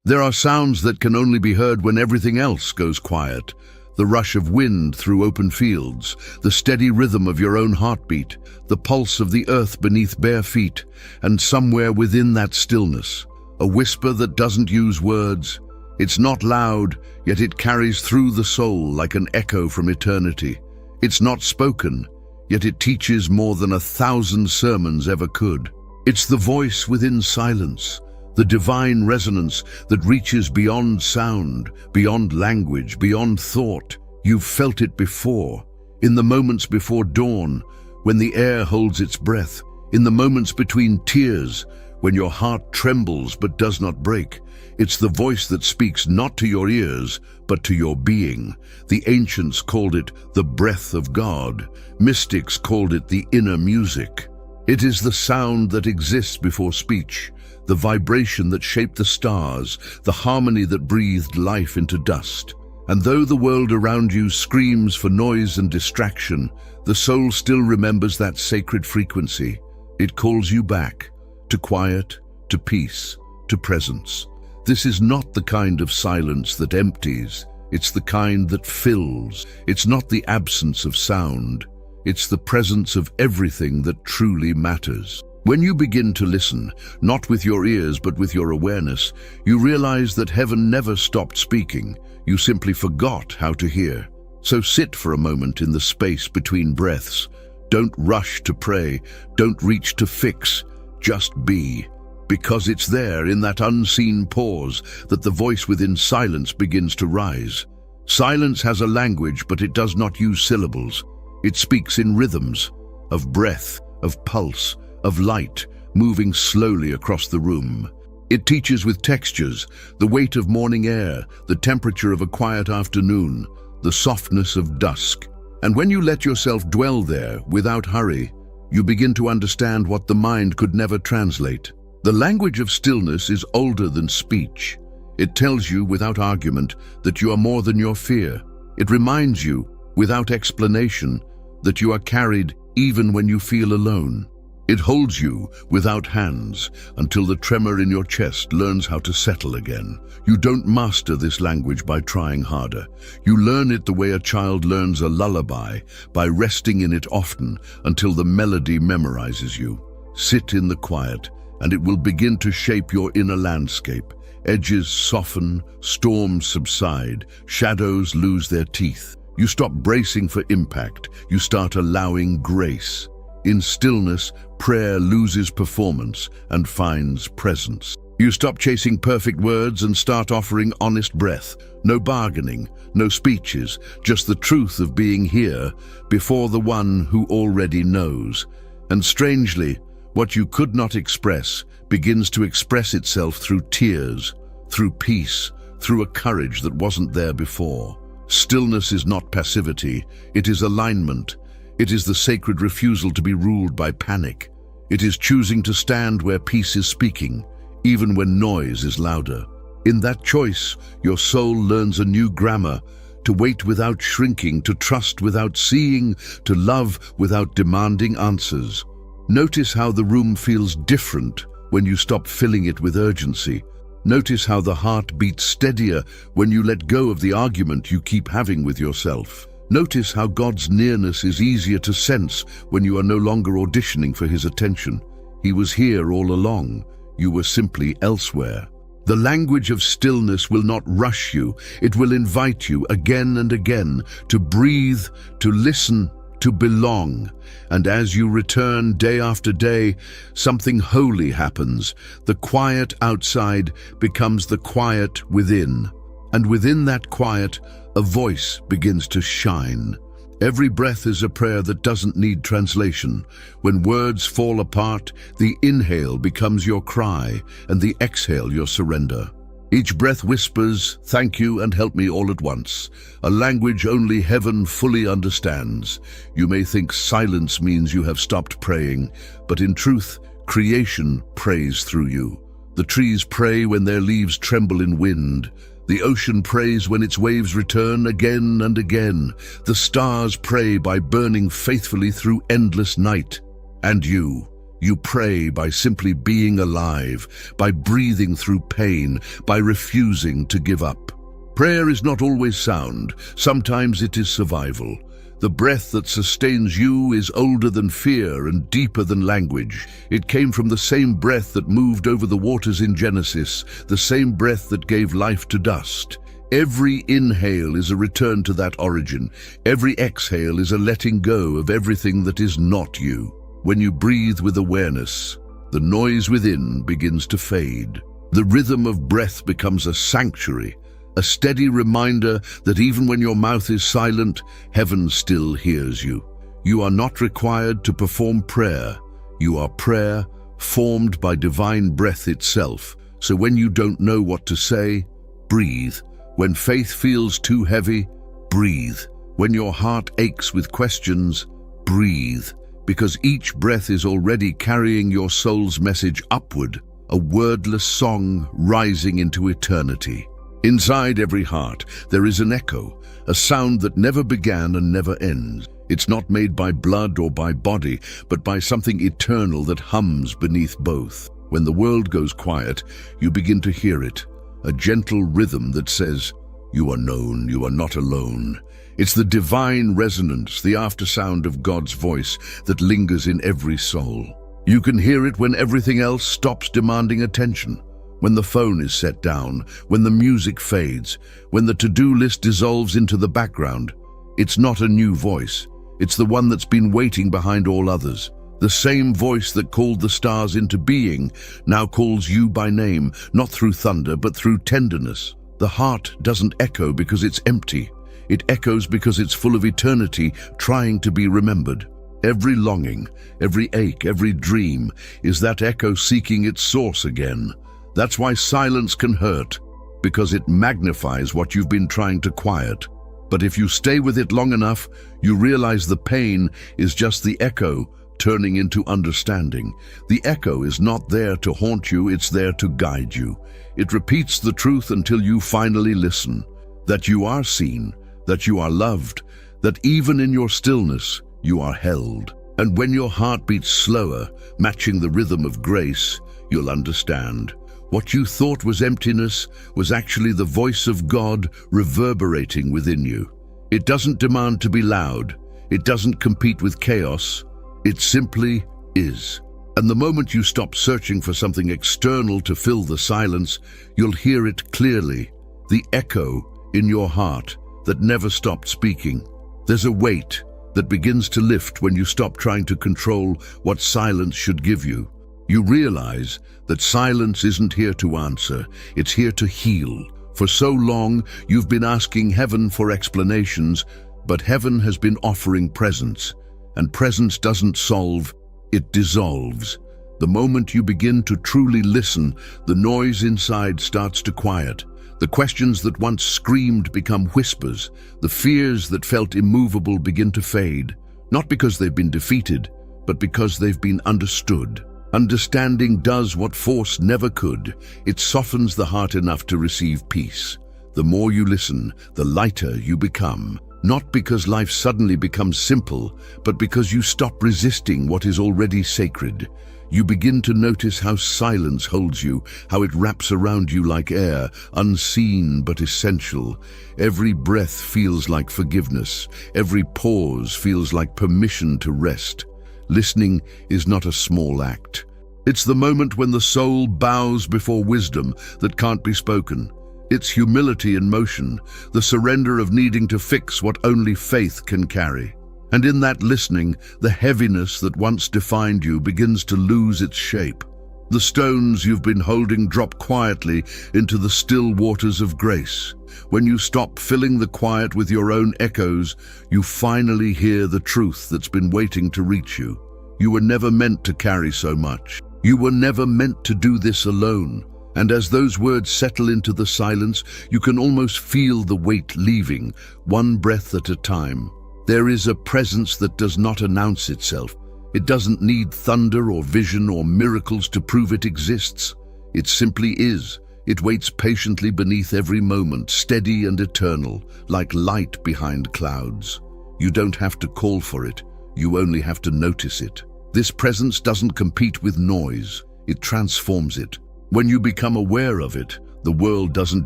There are sounds that can only be heard when everything else goes quiet. The rush of wind through open fields, the steady rhythm of your own heartbeat, the pulse of the earth beneath bare feet, and somewhere within that stillness, a whisper that doesn't use words. It's not loud, yet it carries through the soul like an echo from eternity. It's not spoken, yet it teaches more than 1,000 sermons ever could. It's the voice within silence, the divine resonance that reaches beyond sound, beyond language, beyond thought. You've felt it before, in the moments before dawn, when the air holds its breath, in the moments between tears, when your heart trembles but does not break. It's the voice that speaks not to your ears, but to your being. The ancients called it the breath of God. Mystics called it the inner music. It is the sound that exists before speech, the vibration that shaped the stars, the harmony that breathed life into dust. And though the world around you screams for noise and distraction, the soul still remembers that sacred frequency. It calls you back, to quiet, to peace, to presence. This is not the kind of silence that empties. It's the kind that fills. It's not the absence of sound. It's the presence of everything that truly matters. When you begin to listen, not with your ears but with your awareness, you realize that heaven never stopped speaking. You simply forgot how to hear. So sit for a moment in the space between breaths. Don't rush to pray. Don't reach to fix. Just be. Because it's there, in that unseen pause, that the voice within silence begins to rise. Silence has a language, but it does not use syllables. It speaks in rhythms, of breath, of pulse, of light, moving slowly across the room. It teaches with textures, the weight of morning air, the temperature of a quiet afternoon, the softness of dusk. And when you let yourself dwell there, without hurry, you begin to understand what the mind could never translate. The language of stillness is older than speech. It tells you, without argument, that you are more than your fear. It reminds you, without explanation, that you are carried even when you feel alone. It holds you without hands until the tremor in your chest learns how to settle again. You don't master this language by trying harder. You learn it the way a child learns a lullaby, by resting in it often until the melody memorizes you. Sit in the quiet, and it will begin to shape your inner landscape. Edges soften, storms subside, shadows lose their teeth. You stop bracing for impact. You start allowing grace. In stillness, prayer loses performance and finds presence. You stop chasing perfect words and start offering honest breath. No bargaining, no speeches, just the truth of being here before the one who already knows. And strangely, what you could not express begins to express itself through tears, through peace, through a courage that wasn't there before. Stillness is not passivity, it is alignment. It is the sacred refusal to be ruled by panic. It is choosing to stand where peace is speaking, even when noise is louder. In that choice, your soul learns a new grammar, to wait without shrinking, to trust without seeing, to love without demanding answers. Notice how the room feels different when you stop filling it with urgency. Notice how the heart beats steadier when you let go of the argument you keep having with yourself. Notice how God's nearness is easier to sense when you are no longer auditioning for His attention. He was here all along. You were simply elsewhere. The language of stillness will not rush you. It will invite you again and again to breathe, to listen, to belong. And as you return day after day, something holy happens. The quiet outside becomes the quiet within. And within that quiet, a voice begins to shine. Every breath is a prayer that doesn't need translation. When words fall apart, the inhale becomes your cry, and the exhale your surrender. Each breath whispers, "Thank you and help me," all at once, a language only heaven fully understands. You may think silence means you have stopped praying, but in truth, creation prays through you. The trees pray when their leaves tremble in wind. The ocean prays when its waves return again and again. The stars pray by burning faithfully through endless night. And you You pray by simply being alive, by breathing through pain, by refusing to give up. Prayer is not always sound. Sometimes it is survival. The breath that sustains you is older than fear and deeper than language. It came from the same breath that moved over the waters in Genesis, the same breath that gave life to dust. Every inhale is a return to that origin. Every exhale is a letting go of everything that is not you. When you breathe with awareness, the noise within begins to fade. The rhythm of breath becomes a sanctuary, a steady reminder that even when your mouth is silent, heaven still hears you. You are not required to perform prayer. You are prayer formed by divine breath itself. So when you don't know what to say, breathe. When faith feels too heavy, breathe. When your heart aches with questions, breathe. Because each breath is already carrying your soul's message upward, a wordless song rising into eternity. Inside every heart, there is an echo, a sound that never began and never ends. It's not made by blood or by body, but by something eternal that hums beneath both. When the world goes quiet, you begin to hear it, a gentle rhythm that says, "You are known, you are not alone." It's the divine resonance, the aftersound of God's voice that lingers in every soul. You can hear it when everything else stops demanding attention, when the phone is set down, when the music fades, when the to-do list dissolves into the background. It's not a new voice. It's the one that's been waiting behind all others. The same voice that called the stars into being now calls you by name, not through thunder, but through tenderness. The heart doesn't echo because it's empty. It echoes because it's full of eternity trying to be remembered. Every longing, every ache, every dream is that echo seeking its source again. That's why silence can hurt, because it magnifies what you've been trying to quiet. But if you stay with it long enough, you realize the pain is just the echo turning into understanding. The echo is not there to haunt you, it's there to guide you. It repeats the truth until you finally listen, that you are seen, that you are loved, that even in your stillness, you are held. And when your heart beats slower, matching the rhythm of grace, you'll understand. What you thought was emptiness was actually the voice of God reverberating within you. It doesn't demand to be loud. It doesn't compete with chaos. It simply is. And the moment you stop searching for something external to fill the silence, you'll hear it clearly, the echo in your heart that never stopped speaking. There's a weight that begins to lift when you stop trying to control what silence should give you. You realize that silence isn't here to answer, it's here to heal. For so long, you've been asking heaven for explanations, but heaven has been offering presence. And presence doesn't solve, it dissolves. The moment you begin to truly listen, the noise inside starts to quiet. The questions that once screamed become whispers. The fears that felt immovable begin to fade, not because they've been defeated, but because they've been understood. Understanding does what force never could. It softens the heart enough to receive peace. The more you listen, the lighter you become. Not because life suddenly becomes simple, but because you stop resisting what is already sacred. You begin to notice how silence holds you, how it wraps around you like air, unseen but essential. Every breath feels like forgiveness. Every pause feels like permission to rest. Listening is not a small act. It's the moment when the soul bows before wisdom that can't be spoken. It's humility in motion, the surrender of needing to fix what only faith can carry. And in that listening, the heaviness that once defined you begins to lose its shape. The stones you've been holding drop quietly into the still waters of grace. When you stop filling the quiet with your own echoes, you finally hear the truth that's been waiting to reach you. You were never meant to carry so much. You were never meant to do this alone. And as those words settle into the silence, you can almost feel the weight leaving, one breath at a time. There is a presence that does not announce itself. It doesn't need thunder or vision or miracles to prove it exists. It simply is. It waits patiently beneath every moment, steady and eternal, like light behind clouds. You don't have to call for it. You only have to notice it. This presence doesn't compete with noise, it transforms it. When you become aware of it, the world doesn't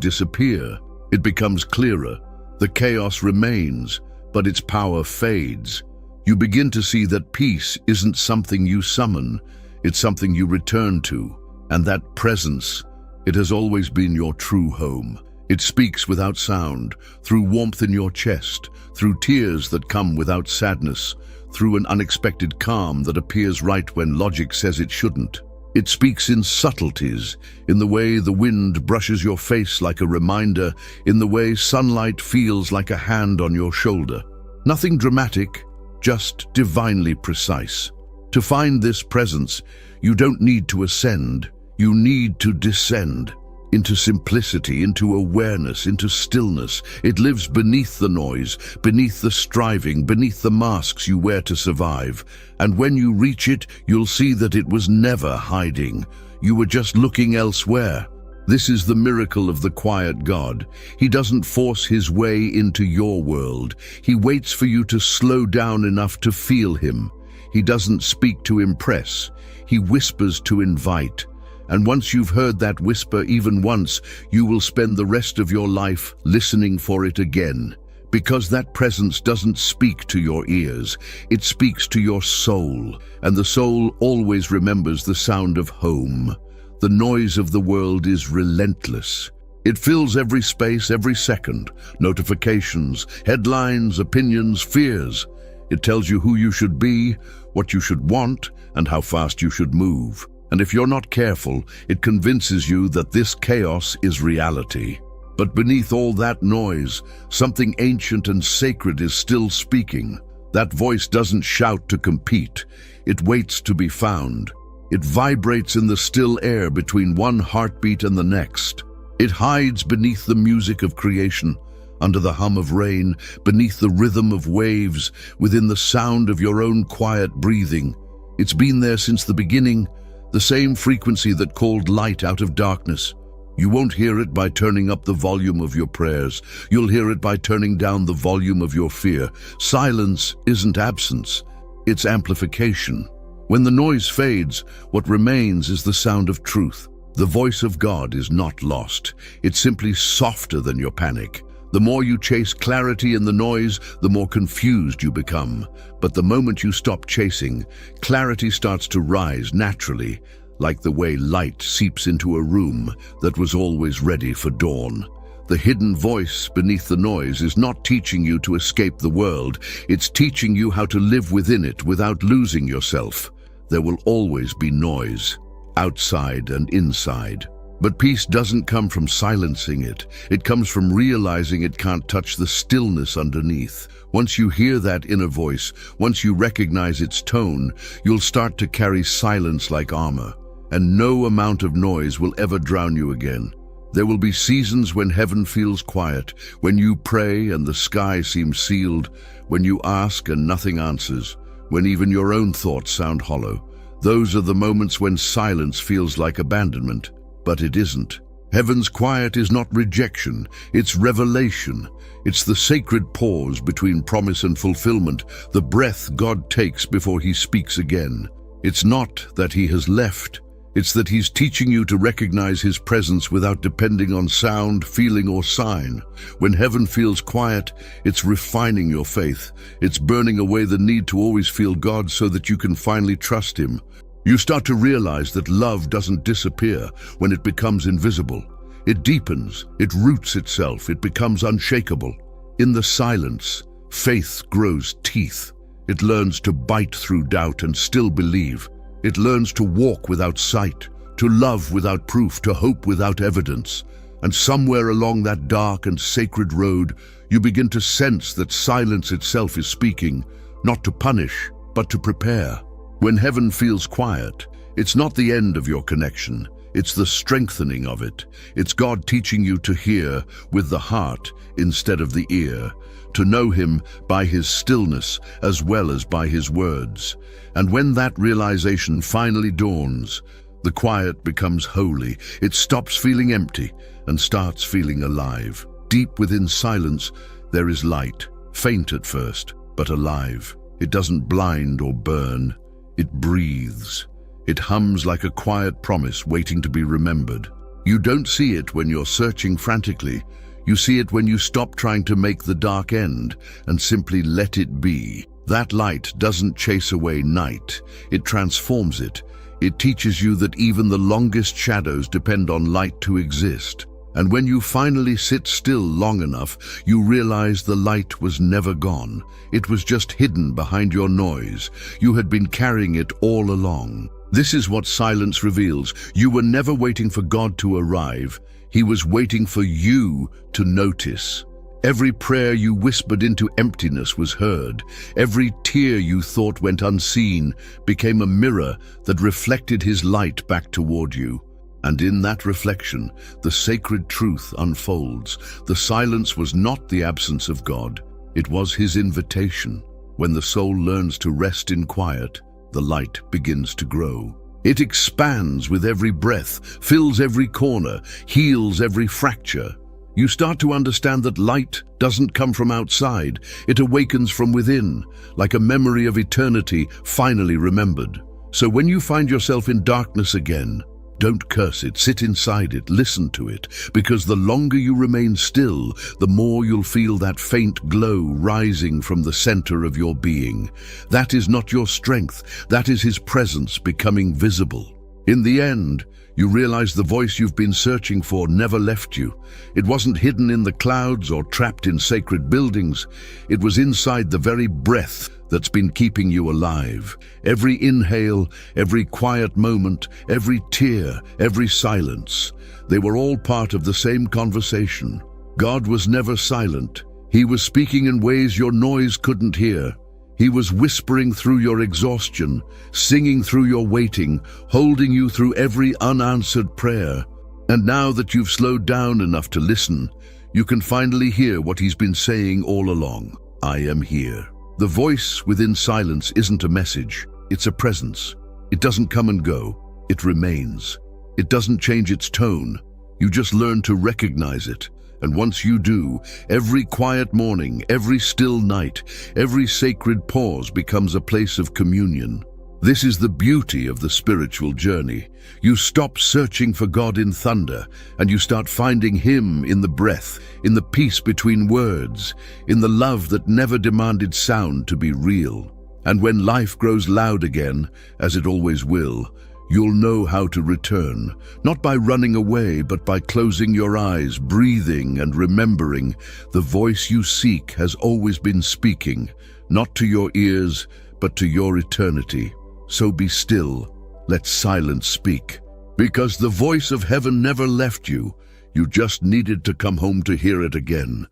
disappear. It becomes clearer. The chaos remains, but its power fades. You begin to see that peace isn't something you summon, it's something you return to. And that presence, it has always been your true home. It speaks without sound, through warmth in your chest, through tears that come without sadness, through an unexpected calm that appears right when logic says it shouldn't. It speaks in subtleties, in the way the wind brushes your face like a reminder, in the way sunlight feels like a hand on your shoulder. Nothing dramatic, just divinely precise. To find this presence, you don't need to ascend, you need to descend. Into simplicity, into awareness, into stillness. It lives beneath the noise, beneath the striving, beneath the masks you wear to survive. And when you reach it, you'll see that it was never hiding. You were just looking elsewhere. This is the miracle of the quiet God. He doesn't force his way into your world. He waits for you to slow down enough to feel him. He doesn't speak to impress. He whispers to invite. And once you've heard that whisper even once, you will spend the rest of your life listening for it again. Because that presence doesn't speak to your ears, it speaks to your soul. And the soul always remembers the sound of home. The noise of the world is relentless. It fills every space, every second. Notifications, headlines, opinions, fears. It tells you who you should be, what you should want, and how fast you should move. And if you're not careful, it convinces you that this chaos is reality. But beneath all that noise, something ancient and sacred is still speaking. That voice doesn't shout to compete. It waits to be found. It vibrates in the still air between one heartbeat and the next. It hides beneath the music of creation, under the hum of rain, beneath the rhythm of waves, within the sound of your own quiet breathing. It's been there since the beginning, the same frequency that called light out of darkness. You won't hear it by turning up the volume of your prayers. You'll hear it by turning down the volume of your fear. Silence isn't absence, it's amplification. When the noise fades, what remains is the sound of truth. The voice of God is not lost. It's simply softer than your panic. The more you chase clarity in the noise, the more confused you become. But the moment you stop chasing, clarity starts to rise naturally, like the way light seeps into a room that was always ready for dawn. The hidden voice beneath the noise is not teaching you to escape the world. It's teaching you how to live within it without losing yourself. There will always be noise, outside and inside. But peace doesn't come from silencing it. It comes from realizing it can't touch the stillness underneath. Once you hear that inner voice, once you recognize its tone, you'll start to carry silence like armor, and no amount of noise will ever drown you again. There will be seasons when heaven feels quiet, when you pray and the sky seems sealed, when you ask and nothing answers, when even your own thoughts sound hollow. Those are the moments when silence feels like abandonment. But it isn't. Heaven's quiet is not rejection, it's revelation. It's the sacred pause between promise and fulfillment, the breath God takes before he speaks again. It's not that he has left, it's that he's teaching you to recognize his presence without depending on sound, feeling, or sign. When heaven feels quiet, it's refining your faith. It's burning away the need to always feel God so that you can finally trust him. You start to realize that love doesn't disappear when it becomes invisible. It deepens, it roots itself, it becomes unshakable. In the silence, faith grows teeth. It learns to bite through doubt and still believe. It learns to walk without sight, to love without proof, to hope without evidence. And somewhere along that dark and sacred road, you begin to sense that silence itself is speaking, not to punish, but to prepare. When heaven feels quiet, it's not the end of your connection, it's the strengthening of it. It's God teaching you to hear with the heart instead of the ear, to know him by his stillness as well as by his words. And when that realization finally dawns, the quiet becomes holy. It stops feeling empty and starts feeling alive. Deep within silence, there is light, faint at first, but alive. It doesn't blind or burn. It breathes. It hums like a quiet promise waiting to be remembered. You don't see it when you're searching frantically. You see it when you stop trying to make the dark end and simply let it be. That light doesn't chase away night. It transforms it. It teaches you that even the longest shadows depend on light to exist. And when you finally sit still long enough, you realize the light was never gone. It was just hidden behind your noise. You had been carrying it all along. This is what silence reveals. You were never waiting for God to arrive. He was waiting for you to notice. Every prayer you whispered into emptiness was heard. Every tear you thought went unseen became a mirror that reflected his light back toward you. And in that reflection, the sacred truth unfolds. The silence was not the absence of God. It was his invitation. When the soul learns to rest in quiet, the light begins to grow. It expands with every breath, fills every corner, heals every fracture. You start to understand that light doesn't come from outside. It awakens from within, like a memory of eternity finally remembered. So when you find yourself in darkness again, don't curse it, sit inside it, listen to it, because the longer you remain still, the more you'll feel that faint glow rising from the center of your being. That is not your strength, that is his presence becoming visible. In the end, you realize the voice you've been searching for never left you. It wasn't hidden in the clouds or trapped in sacred buildings. It was inside the very breath that's been keeping you alive. Every inhale, every quiet moment, every tear, every silence, they were all part of the same conversation. God was never silent. He was speaking in ways your noise couldn't hear. He was whispering through your exhaustion, singing through your waiting, holding you through every unanswered prayer. And now that you've slowed down enough to listen, you can finally hear what he's been saying all along. I am here. The voice within silence isn't a message, it's a presence. It doesn't come and go, it remains. It doesn't change its tone. You just learn to recognize it. And once you do, every quiet morning, every still night, every sacred pause becomes a place of communion. This is the beauty of the spiritual journey. You stop searching for God in thunder, and you start finding him in the breath, in the peace between words, in the love that never demanded sound to be real. And when life grows loud again, as it always will, you'll know how to return, not by running away, but by closing your eyes, breathing and remembering the voice you seek has always been speaking, not to your ears, but to your eternity. So be still, let silence speak. Because the voice of heaven never left you, you just needed to come home to hear it again.